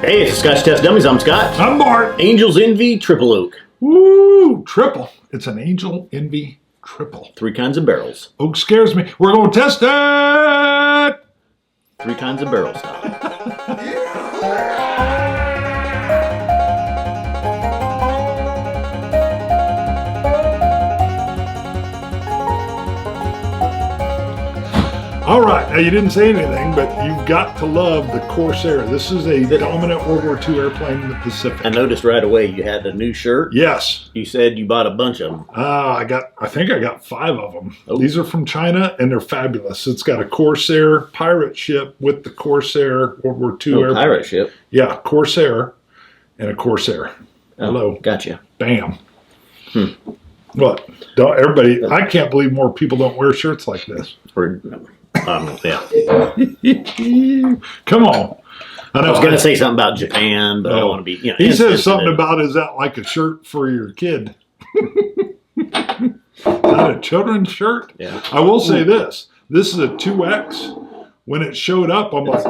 Hey, it's Scotch Test Dummies. I'm Scott. I'm Bart. Angel's Envy Triple Oak. Woo! Triple. It's an Angel Envy Triple. 3 kinds of barrels. Oak scares me. We're going to test it! 3 kinds of barrel style. All right. Now, you didn't say anything, but you've got to love the Corsair. This is a dominant World War II airplane in the Pacific. I noticed right away you had a new shirt. Yes. You said you bought a bunch of them. I think I got 5 of them. Oh. These are from China, and they're fabulous. It's got a Corsair pirate ship with the Corsair World War II airplane. Pirate ship. Yeah, Corsair and a Corsair. Oh, Hello. Gotcha. Bam. What? Don't everybody? I can't believe more people don't wear shirts like this. Yeah. Come on. I was going to say something about Japan, but I don't want to be. He says something about, is that like a shirt for your kid? Is that a children's shirt? Yeah. I will say this. This is a 2X. When it showed up, I'm like,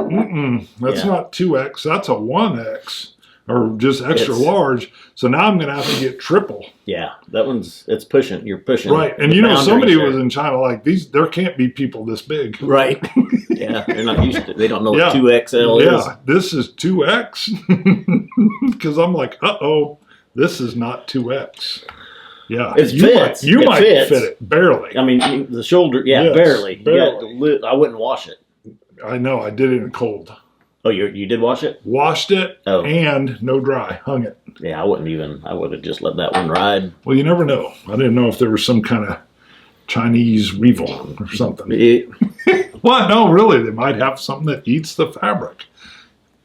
that's not 2X. That's a 1X. Or just extra large. So now I'm going to have to get triple. Yeah, that it's pushing. You're pushing. Right. And you know, somebody was in China like, there can't be people this big. Right. Yeah, they're not used to it. They don't know what 2XL is. Yeah, this is 2X. Because I'm like, this is not 2X. Yeah. You might fit it. Barely. I mean, the shoulder, barely. I wouldn't wash it. I know. I did it in cold. Oh, you did wash it? Washed it and no dry. Hung it. Yeah, I would have just let that one ride. Well, you never know. I didn't know if there was some kind of Chinese weevil or something. Well, no, really. They might have something that eats the fabric.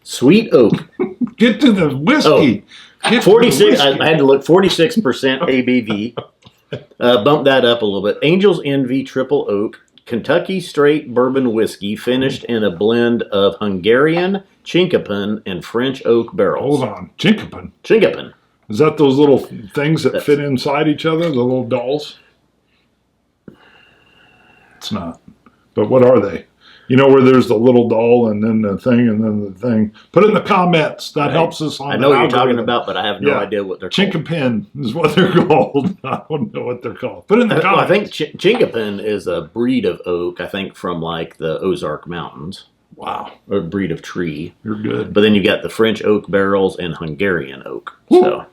Sweet oak. Get to the whiskey. 46. I had to look. 46% ABV. Bump that up a little bit. Angel's Envy Triple Oak. Kentucky straight bourbon whiskey finished in a blend of Hungarian, Chinkapin, and French oak barrels. Hold on. Chinkapin? Chinkapin. Is that those little things that fit inside each other? The little dolls? It's not. But what are they? You know where there's the little doll and then the thing and then the thing? Put it in the comments. That helps us on I know what you're talking about, but I have no idea what they're called. Chinkapin is what they're called. I don't know what they're called. Put it in the comments. I think Chinkapin is a breed of oak, I think from like the Ozark Mountains. Wow. Or a breed of tree. You're good. But then you got the French oak barrels and Hungarian oak. Woo. So,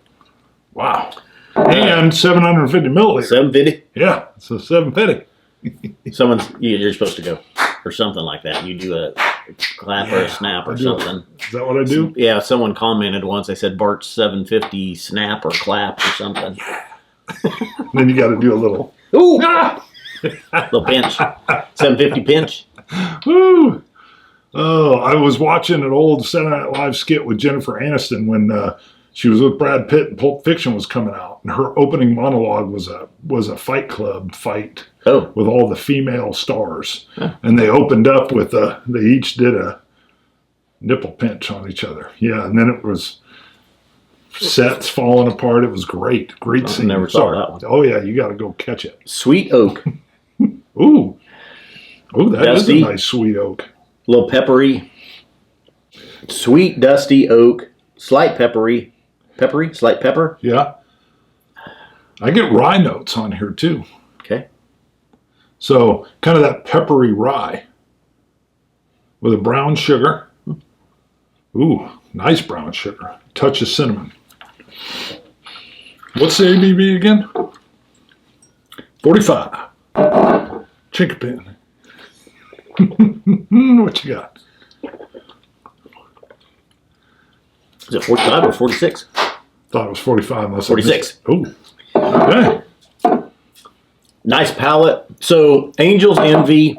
wow. And 750 milliliters. 750? Yeah, so 750. You're supposed to go or something like that. You do a clap or a snap or something. Is that what I do? Yeah, someone commented once. They said Bart's 750 snap or clap or something. Then you got to do a little. Ooh! Little pinch. 750 pinch. Woo! Oh, I was watching an old Saturday Night Live skit with Jennifer Aniston when she was with Brad Pitt and Pulp Fiction was coming out. And her opening monologue was a Fight Club fight with all the female stars. Huh. And they opened up with, they each did a nipple pinch on each other. Yeah, and then it was sets falling apart. It was great. Great scene. I never saw that one. Oh, yeah, you got to go catch it. Sweet oak. Ooh. Oh, that dusty. is a nice sweet oak. A little peppery. Sweet, dusty oak. Slight peppery. Slight pepper. Yeah. I get rye notes on here too. Okay. So kind of that peppery rye with a brown sugar. Ooh, nice brown sugar. Touch of cinnamon. What's the ABV again? 45. Chinkapin. What you got? Is it 45 or 46? Thought it was 45. 46. Ooh. Okay. Nice palate. So, Angel's Envy.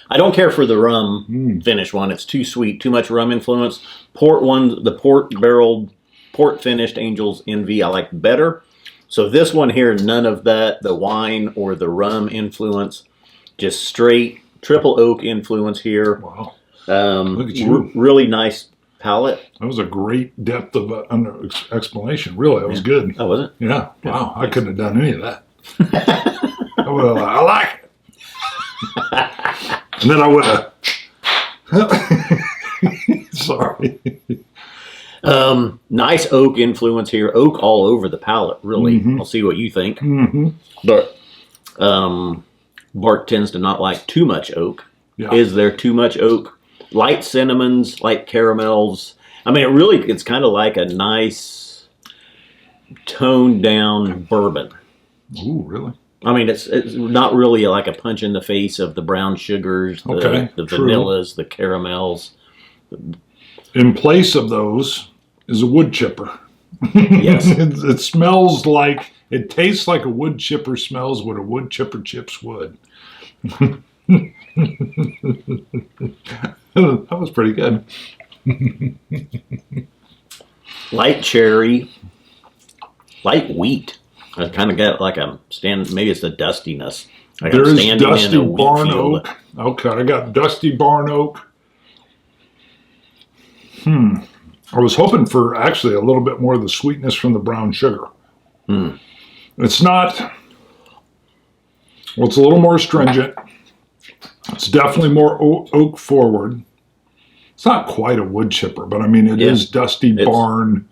I don't care for the rum finish one. It's too sweet, too much rum influence. The port barreled, port finished Angel's Envy I like better. So this one here, none of that, the wine or the rum influence. Just straight triple oak influence here. Wow. Look at you. Really nice palate. That was a great depth of explanation. Really, that was good. Oh, was it? Yeah. Wow. I couldn't have done any of that. I like it. And then I would have. Sorry. Nice oak influence here. Oak all over the palate, really. I'll see what you think. But Bart tends to not like too much oak. Yeah. Is there too much oak? Light cinnamons, light caramels. I mean, it's kind of like a nice toned down bourbon. Ooh, really? I mean, it's not really like a punch in the face of the brown sugars, the vanillas, the caramels. In place of those is a wood chipper. Yes. It smells like, it tastes like a wood chipper smells what a wood chipper chips would. That was pretty good. Light cherry, light wheat. I kind of got like maybe it's the dustiness. Like There I'm is standing dusty in a wheat barn field. oak. Okay, I got dusty barn oak. I was hoping for actually a little bit more of the sweetness from the brown sugar. It's not, well, it's a little more astringent. It's definitely more oak forward. It's not quite a wood chipper, but I mean, it is dusty barn.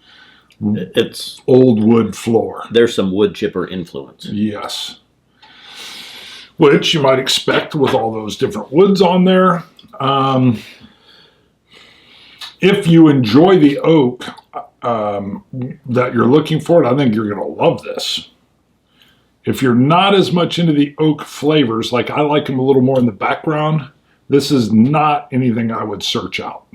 It's old wood floor. There's some wood chipper influence. Yes. Which you might expect with all those different woods on there. If you enjoy the oak that you're looking for, I think you're going to love this. If you're not as much into the oak flavors, like I like them a little more in the background, this is not anything I would search out.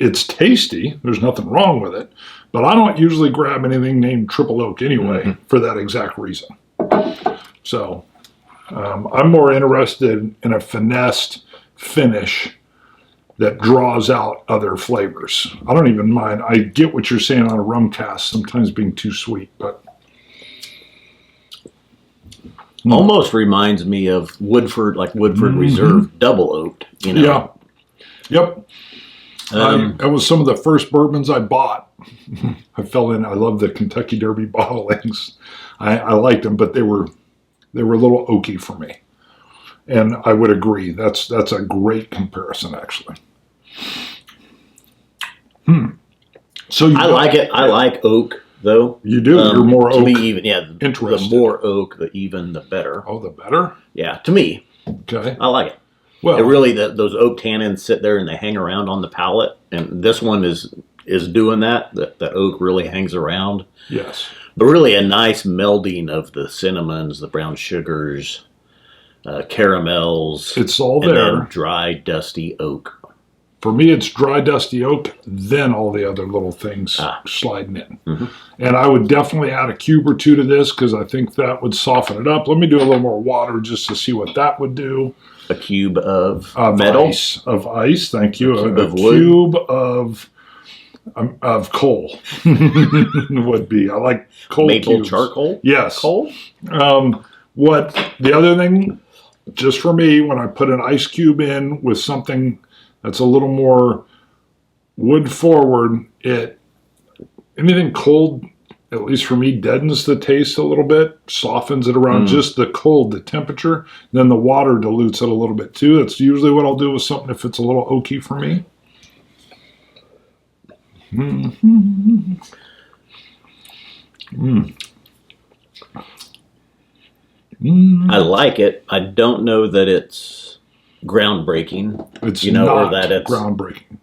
It's tasty. There's nothing wrong with it. But I don't usually grab anything named triple oak anyway for that exact reason. So I'm more interested in a finessed finish that draws out other flavors. I don't even mind. I get what you're saying on a rum cask, sometimes being too sweet, but almost reminds me of Woodford, like Woodford Reserve double oaked. You know? Yeah. Yep. That was some of the first bourbons I bought. I fell in. I love the Kentucky Derby bottlings. I liked them, but they were a little oaky for me. And I would agree. That's a great comparison, actually. So I like it. I like oak, though. You do. You're more oak. To me, even interested. The more oak, the better. Oh, the better. Yeah, to me. Okay. I like it. Well, it really those oak tannins sit there and they hang around on the palate, and this one is doing that. The oak really hangs around. Yes. But really, a nice melding of the cinnamons, the brown sugars, caramels. It's all and there. Then dry, dusty oak. For me, it's dry, dusty oak, then all the other little things sliding in. And I would definitely add a cube or two to this because I think that would soften it up. Let me do a little more water just to see what that would do. A cube of metal? Ice, thank you. A cube of coal would be. I like coal Maple cubes. charcoal? Yes. Coal? What the other thing, just for me, when I put an ice cube in with something that's a little more wood forward, anything cold, at least for me, deadens the taste a little bit, softens it around just the cold, the temperature. Then the water dilutes it a little bit too. That's usually what I'll do with something if it's a little oaky for me. I like it. I don't know that it's groundbreaking. It's or not that it's groundbreaking.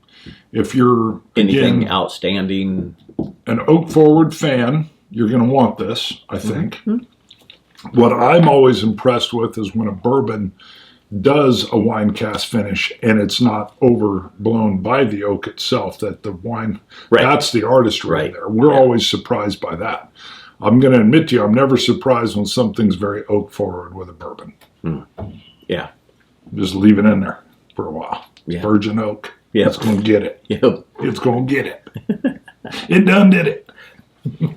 If you're anything outstanding, an oak forward fan, you're going to want this, I think. What I'm always impressed with is when a bourbon does a wine cask finish and it's not overblown by the oak itself, that the wine, that's the artistry there. We're always surprised by that. I'm going to admit to you, I'm never surprised when something's very oak forward with a bourbon. Yeah. Just leave it in there for a while. Yeah. Virgin oak. Yeah. It's going to get it. Yep. It's going to get it. It done did it.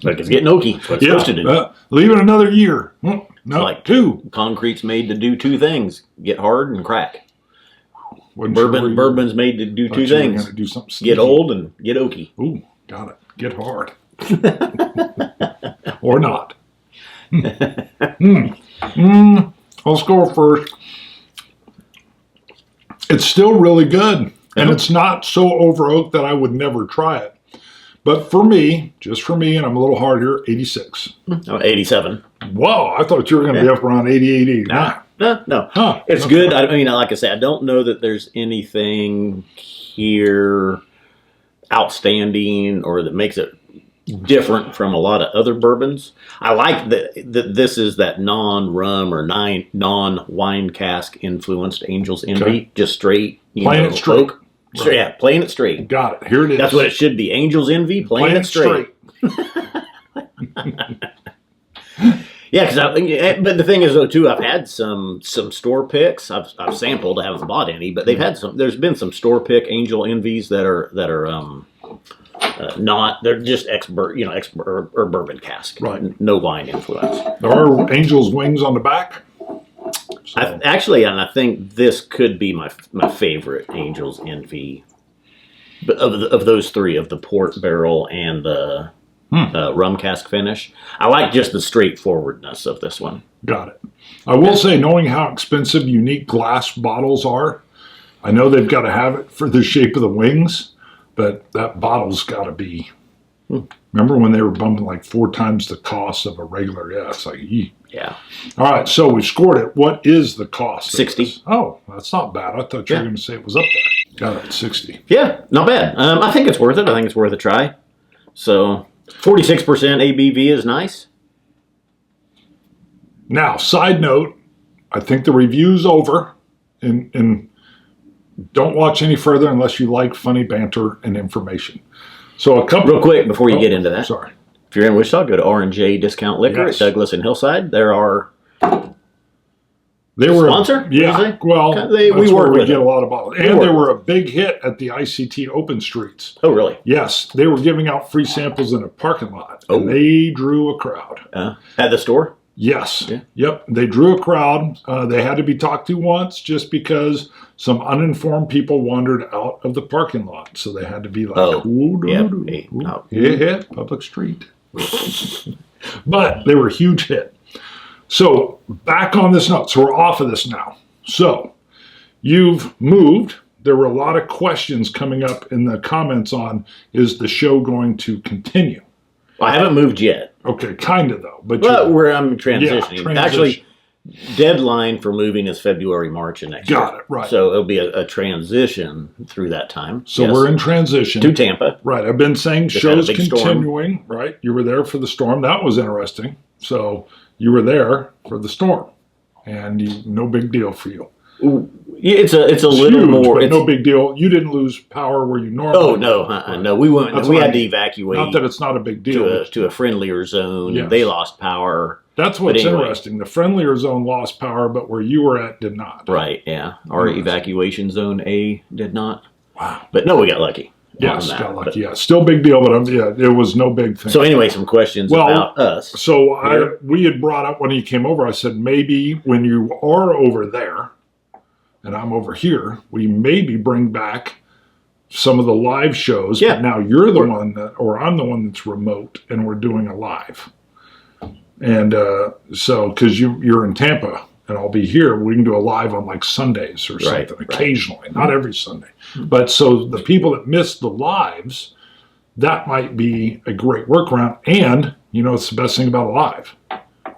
Like it's getting oaky. That's what it's supposed to do. Leave it another year. No, like 2. Concrete's made to do 2 things: get hard and crack. Bourbon's Bourbon's made to do 2 things: do something get old and get oaky. Ooh, got it. Get hard. Or not. I'll score first. It's still really good. And Uh-huh. it's not so over oaked that I would never try it. But for me, just for me, and I'm a little hard here, 86. Oh, 87. Whoa, I thought you were going to be up around 88, 89. No. Huh. It's Okay. good. I mean, like I said, I don't know that there's anything here outstanding or that makes it different from a lot of other bourbons. I like that this is that non-rum or non-wine cask influenced Angel's Envy. Okay. Just straight. Playing it straight. oak. Straight. Yeah, playing it straight. Got it. Here it is. That's what it should be. Angel's Envy, playing it straight. Yeah, but the thing is though too, I've had some store picks. I've sampled. I haven't bought any, but they've had some. There's been some store pick Angel Envies that are not. They're just or bourbon cask. Right. No wine influence. There are Angel's wings on the back. So, And I think this could be my favorite Angel's Envy. But of those three, of the port barrel and the rum cask finish, I like just the straightforwardness of this one. got it. I will say, knowing how expensive unique glass bottles are, I know they've got to have it for the shape of the wings, but that bottle's got to be. Remember when they were bumping like 4 times the cost of a regular? Yeah, it's like, yee. Yeah. All right, so we scored it. What is the cost? 60. Oh, that's not bad. I thought you were going to say it was up there. Got it, 60. Yeah, not bad. I think it's worth it. I think it's worth a try. So 46% ABV is nice. Now, side note, I think the review's over, and don't watch any further unless you like funny banter and information. So a couple. Real quick before you get into that. Sorry. If you're in Wichita, go to R&J Discount Liquor Yes. at Douglas and Hillside. There are They were sponsor? What'd you Yeah. say? Well, We that's work where we with get them. a lot of bottles, We and work they were with a big hit at the ICT Open Streets. Oh, really? Yes, they were giving out free samples in a parking lot, Oh. and they drew a crowd. At the store? Yes. Yeah. Yep. They drew a crowd. They had to be talked to once just because some uninformed people wandered out of the parking lot. So they had to be like, Oh. ooh, doo, Yeah. doo, Hey, ooh, no. yeah, public street. But they were a huge hit. So back on this note. So we're off of this now. So you've moved. There were a lot of questions coming up in the comments on, is the show going to continue? Well, I haven't moved yet. Okay, kind of though. But Well, you're- I'm transitioning. transition. Actually, deadline for moving is February, March of next year. Got it, right. So it'll be a transition through that time. So Yes. we're in transition. to Tampa. Right. I've been saying Just had a shows big storm. continuing, right? You were there for the storm. That was interesting. So you were there for the storm. And no big deal for you. Yeah, it's a It's little huge, more. but It's, no big deal. You didn't lose power where you normally oh no, no, we went. That's We what had I to mean. evacuate Not that it's not a big deal. to a friendlier zone. Yes. They lost power. That's what's anyway. interesting. The friendlier zone lost power, but where you were at did not. Right. Yeah. Our Interesting. evacuation zone A did not. Wow. But no, we got lucky. Yes, on that. got lucky. Yeah, still big deal, but it was no big thing. So anyway, some questions Well, about us. So we had brought up when you came over, I said, maybe when you are over there and I'm over here, we maybe bring back some of the live shows. Yeah. But now you're the one or I'm the one that's remote and we're doing a live. And so, because you're in Tampa and I'll be here, we can do a live on like Sundays or Right, something, right. occasionally, not every Sunday. But so the people that miss the lives, that might be a great workaround. And, it's the best thing about a live.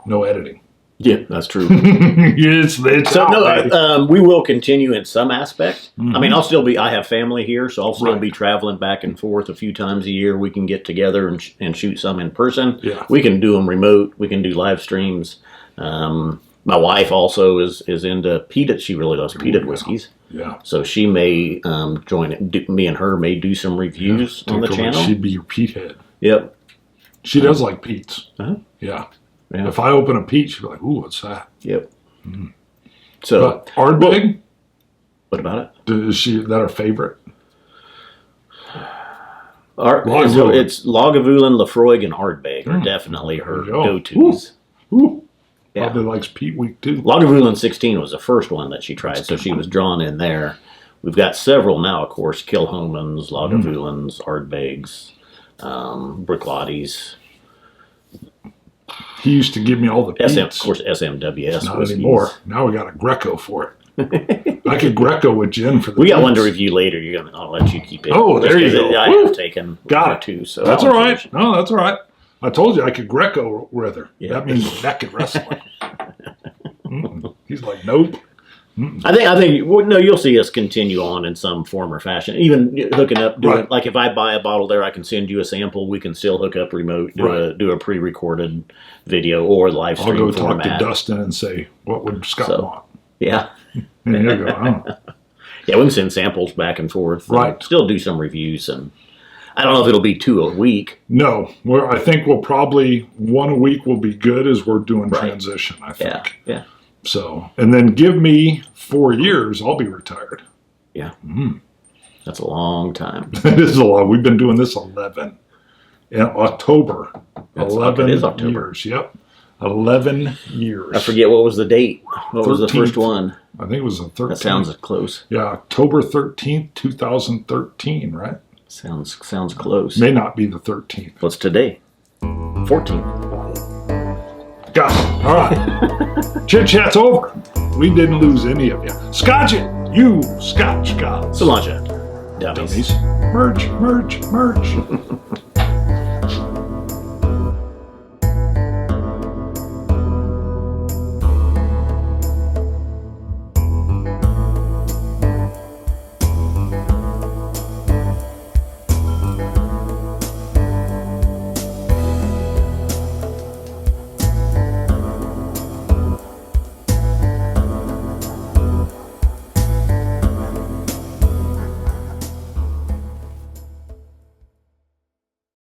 No editing. Yeah, that's true. it's So out, baby. no, we will continue in some aspect. Mhm. I mean, I'll still be. I have family here, so I'll still Right. be traveling back and forth a few times a year. We can get together and shoot some in person. Yeah. We can do them remote. We can do live streams. My wife also is into peated. She really loves peated whiskeys, Yeah. so she may join it. Me and her may do some reviews on the Talk about channel. She'd be your Pete head. Yep. She does like Pete's. Uh-huh. Yeah. Yeah. If I open a Pete, she'd be like, ooh, what's that? Yep. So, But Ardbeg, what about it? is that her favorite? So it's Lagavulin, Lafroig, and Ardbeg are definitely her There you go. go-tos. Ooh. Yeah. Probably likes Pete Week too. Lagavulin 16 was the first one that she tried, so she was drawn in there. We've got several now, of course, Kilhomans, Lagavulins, Ardbegs, Bricklotties, He used to give me all the Pete's. of course, SMWS Not whiskeys. anymore. Now we got a Greco for it. I could Greco with gin for the We got one to drinks. review later. I'll let you keep it. Oh, there you Just 'cause go. I Woo. have taken Got one or it. two. So That's that all one's right. finished. No, that's all right. I told you I could Greco with her. Yeah. That means naked wrestling. He's like, nope. I think. Well, no, you'll see us continue on in some form or fashion. Even hooking up, doing Right. like if I buy a bottle there, I can send you a sample. We can still hook up remote, do a pre-recorded video or live I'll stream go talk format. to Dustin and say, what would Scott So- want? Yeah, And he'll go, oh. yeah, we can send samples back and forth. And Right. still do some reviews, and I don't know if it'll be 2 a week. No, I think we'll probably 1 a week will be good as we're doing Right. transition, I think. Yeah, yeah, So, and then give me 4 years, I'll be retired. yeah. That's a long time. It is a lot. We've been doing this 11 in October. That's- 11 it is October. years. Yep. 11 years. I forget what was the date. What was the 13th. first one? I think it was the 13th. That sounds close. Yeah, October 13th, 2013, right? Sounds close. May not be the 13th. What's today? 14th. Got it. All right. Chit chat's over. We didn't lose any of you. Scotch it. You Scotch gods. Cilantro. Dummies. Dummies. Merch, merch, merch.